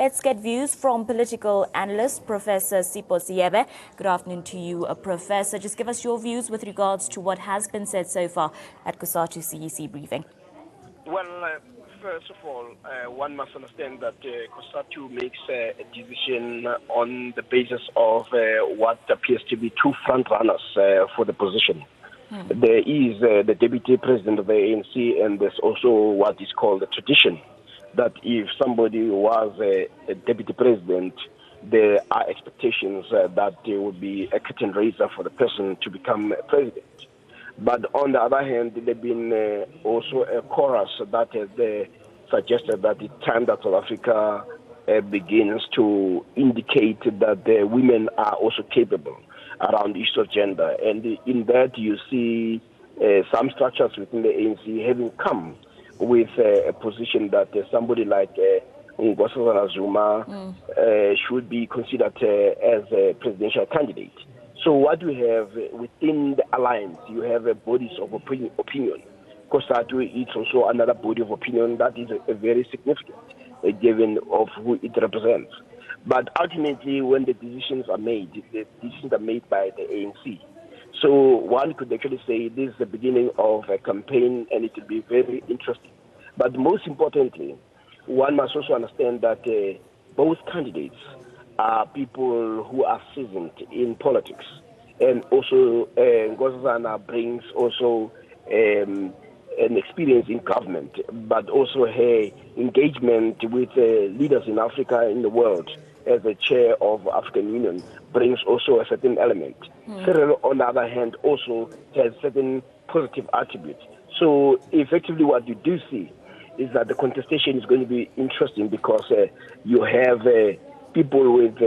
Let's get views from political analyst Professor Seepe. Good afternoon to you, Professor. Just give us your views with regards to what has been said so far at Cosatu CEC briefing. Well, first of all, one must understand that Cosatu makes a decision on the basis of what appears to be two front runners for the position. There is the deputy president of the ANC, and there's also what is called the tradition, that if somebody was a deputy president, there are expectations that there would be a curtain raiser for the person to become president. But on the other hand, there have been also a chorus that has suggested that it's time that South Africa begins to indicate that the women are also capable around the issue of gender. And in that, you see some structures within the ANC having come with a position that somebody like Zuma should be considered as a presidential candidate. So what you have within the alliance, you have bodies of opinion. Cosatu is also another body of opinion that is a very significant, given of who it represents. But ultimately, when the decisions are made by the ANC. So one could actually say this is the beginning of a campaign, and it will be very interesting. But most importantly, one must also understand that both candidates are people who are seasoned in politics. And also, Nkosazana brings also an experience in government, but also her engagement with leaders in Africa and in the world as the chair of African Union brings also a certain element. Cyril, on the other hand, also has certain positive attributes. So effectively what you do see is that the contestation is going to be interesting because you have people with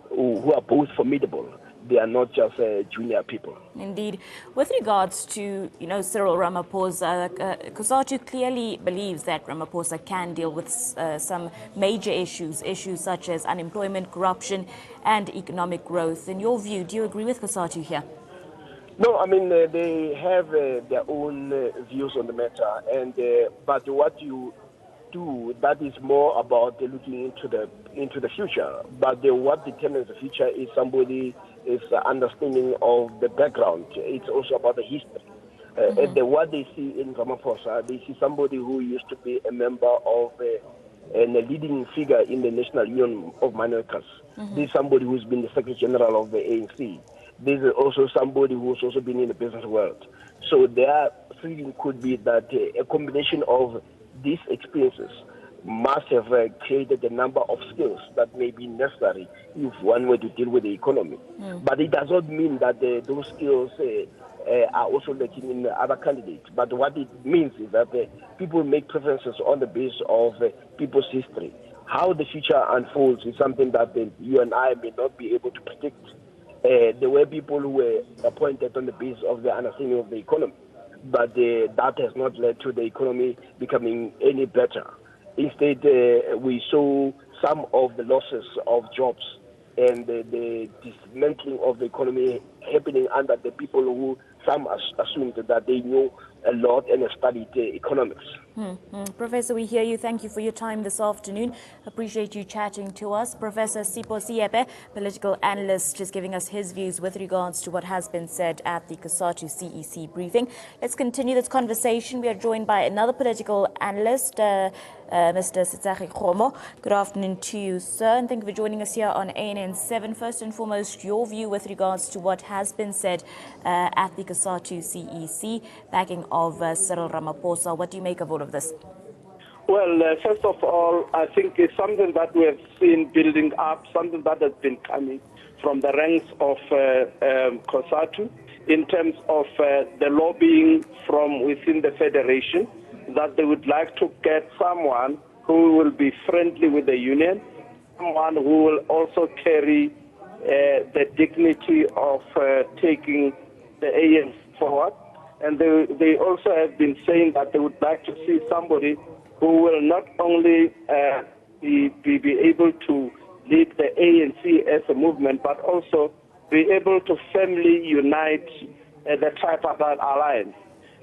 who are both formidable. They are not just junior people. Indeed. With regards to, Cyril Ramaphosa, Cosatu clearly believes that Ramaphosa can deal with some major issues such as unemployment, corruption, and economic growth. In your view, do you agree with Cosatu here? No, I mean, they have their own views on the matter, and but what you do, that is more about looking into the future. But what determines the future is somebody is understanding of the background. It's also about the history. And what they see in Ramaphosa, they see somebody who used to be a member of and a leading figure in the National Union of Minorities. This is somebody who's been the Secretary General of the ANC. This is also somebody who's also been in the business world. So their feeling could be that a combination of these experiences must have created a number of skills that may be necessary if one were to deal with the economy. But it does not mean that those skills are also lacking in other candidates. But what it means is that people make preferences on the basis of people's history. How the future unfolds is something that you and I may not be able to predict. There were people who were appointed on the basis of their understanding of the economy, but that has not led to the economy becoming any better. Instead, we saw some of the losses of jobs and the dismantling of the economy happening under the people who some assumed that they knew a lot and studied economics. Professor, we hear you. Thank you for your time this afternoon. Appreciate you chatting to us. Professor Seepe, political analyst, just giving us his views with regards to what has been said at the Cosatu CEC briefing. Let's continue this conversation. We are joined by another political analyst, Mr. Sethakgi Kgomo. Good afternoon to you, sir, and thank you for joining us here on ANN7. First and foremost, your view with regards to what has been said at the Cosatu CEC, backing of Cyril Ramaphosa. What do you make of all of this? Well, first of all, I think it's something that we have seen building up, something that has been coming from the ranks of Cosatu in terms of the lobbying from within the federation, that they would like to get someone who will be friendly with the union, someone who will also carry the dignity of taking the ANC forward. And they also have been saying that they would like to see somebody who will not only be able to lead the ANC as a movement, but also be able to firmly unite the tripartite alliance.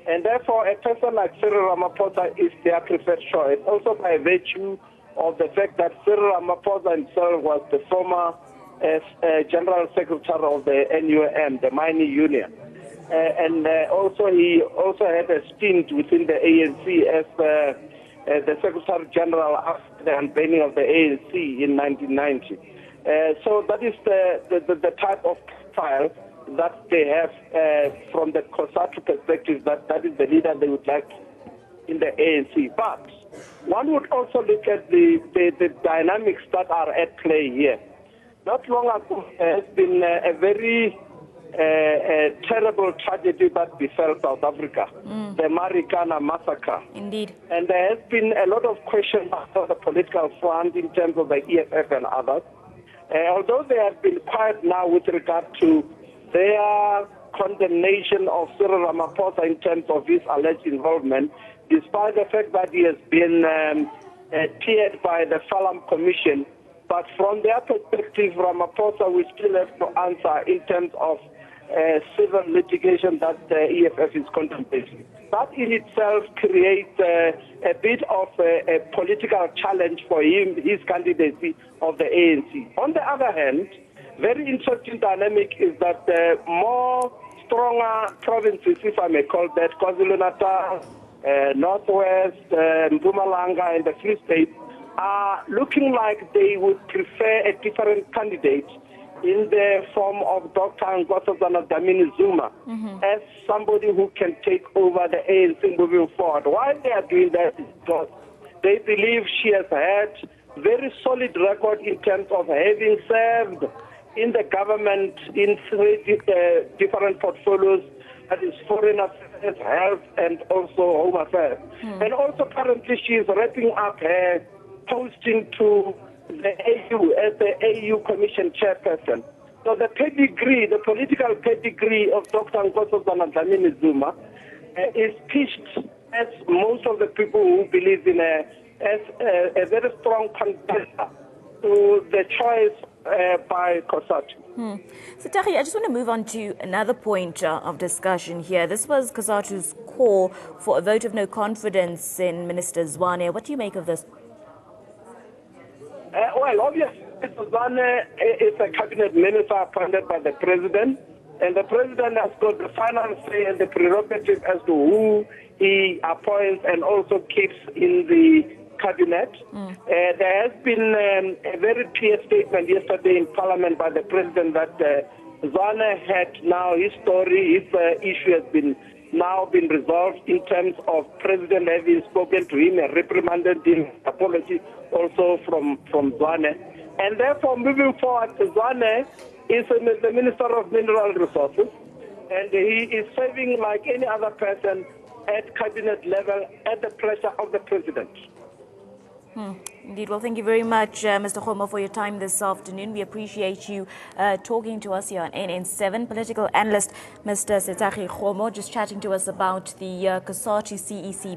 And therefore, a person like Cyril Ramaphosa is their preferred choice, also by virtue of the fact that Cyril Ramaphosa himself was the former General Secretary of the NUM, the mining union. And he also had a stint within the ANC as the Secretary General after the unveiling of the ANC in 1990. So that is the type of profile that they have from the Cosatu perspective, that is the leader they would like in the ANC. But one would also look at the dynamics that are at play here. Not long ago, there has been a very terrible tragedy that befell South Africa, the Marikana massacre. Indeed. And there has been a lot of questions on the political front in terms of the EFF and others. Although they have been quiet now with regard to their condemnation of Cyril Ramaphosa in terms of his alleged involvement, despite the fact that he has been cleared by the Falam Commission. But from their perspective, Ramaphosa will still have to answer in terms of civil litigation that the EFF is contemplating. That in itself creates a bit of a political challenge for him, his candidacy of the ANC. On the other hand, very interesting dynamic is that the more stronger provinces, if I may call that, KwaZulu-Natal, Northwest, Mpumalanga, and the Free State, are looking like they would prefer a different candidate in the form of Dr. Nkosazana Dlamini-Zuma as somebody who can take over the ANC moving forward. Why they are doing that is because they believe she has had very solid record in terms of having served in the government in 3 different portfolios, that is foreign affairs, health, and also home affairs. And also currently she is wrapping up her posting to the AU as the AU Commission chairperson. So the pedigree, the political pedigree of Dr. Nkosazana Dlamini-Zuma is pitched as most of the people who believe in as a very strong contender to the choice by Cosatu. Sethakgi, I just want to move on to another point of discussion here. This was Cosatu's call for a vote of no confidence in Minister Zwane. What do you make of this? Well, obviously, Zwane is a cabinet minister appointed by the president, and the president has got the final say and the prerogative as to who he appoints and also keeps in the cabinet. There has been a very clear statement yesterday in Parliament by the president that Zwane had now his story, his issue has been resolved in terms of President having spoken to him and reprimanded him, apology also from Zwane. And therefore, moving forward, Zwane is the Minister of Mineral Resources, and he is serving like any other person at cabinet level at the pressure of the president. Indeed. Well, thank you very much, Mr. Kgomo, for your time this afternoon. We appreciate you talking to us here on NN7. Political analyst Mr. Sethakgi Kgomo just chatting to us about the Cosatu CEC